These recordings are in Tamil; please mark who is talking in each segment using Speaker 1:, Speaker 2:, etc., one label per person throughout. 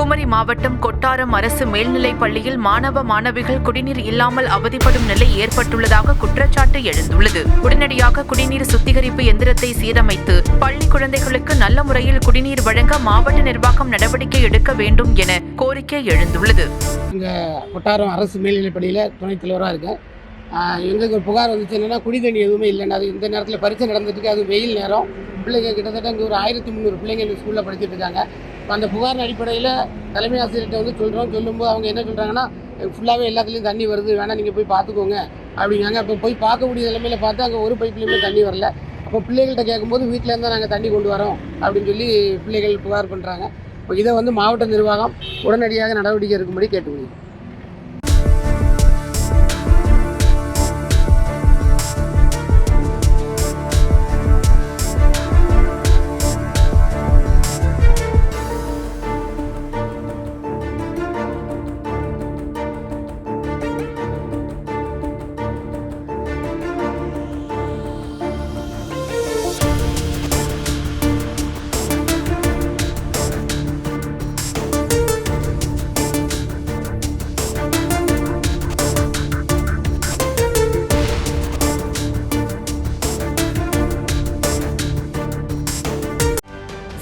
Speaker 1: குமரி மாவட்டம் கொட்டாரம் அரசு மேல்நிலைப் பள்ளியில் மாணவ மாணவிகள் குடிநீர் இல்லாமல் அவதிப்படும் நிலை ஏற்பட்டுள்ளதாக குற்றச்சாட்டு எழுந்துள்ளது. உடனடியாக குடிநீர் சுத்திகரிப்பு எந்திரத்தை சீரமைத்து பள்ளி குழந்தைகளுக்கு நல்ல முறையில் குடிநீர் வழங்க மாவட்ட நிர்வாகம் நடவடிக்கை எடுக்க வேண்டும் என கோரிக்கை எழுந்துள்ளது.
Speaker 2: கொட்டாரம் அரசு மேல்நிலைப் பள்ளியில் துணைத் தலைவராக இருக்கேன். எங்களுக்கு ஒரு புகார் வந்துச்சு, என்னென்னா குடி தண்ணி எதுவுமே இல்லைன்னா, அது இந்த நேரத்தில் பரீட்சை நடந்துட்டு அது வெயில் நேரம், பிள்ளைங்க கிட்டத்தட்ட இங்கே ஒரு 1300 பிள்ளைங்க இந்த ஸ்கூலில் படிச்சுட்டு இருக்காங்க. அந்த புகாரின் அடிப்படையில் தலைமை ஆசிரியர்கிட்ட வந்து சொல்லும்போது அவங்க என்ன சொல்கிறாங்கன்னா, ஃபுல்லாகவே எல்லாத்துலேயும் தண்ணி வருது, வேணால் நீங்கள் போய் பார்த்துக்கோங்க அப்படிங்காங்க. அப்போ போய் பார்க்கக்கூடிய நிலைமையில் பார்த்தா அங்கே ஒரு பைப்லேயுமே தண்ணி வரல. அப்போ பிள்ளைகள்கிட்ட கேட்கும்போது வீட்டில் இருந்தால் நாங்கள் தண்ணி கொண்டு வரோம் அப்படின்னு சொல்லி பிள்ளைகள் புகார் பண்ணுறாங்க. இப்போ இதை வந்து மாவட்ட நிர்வாகம் உடனடியாக நடவடிக்கை எடுக்கும்படி கேட்டுக்கொள்கிறேன்.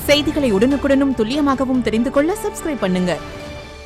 Speaker 3: செய்திகளை உடனுக்குடனும் துல்லியமாகவும் தெரிந்து கொள்ள சப்ஸ்கிரைப் பண்ணுங்க.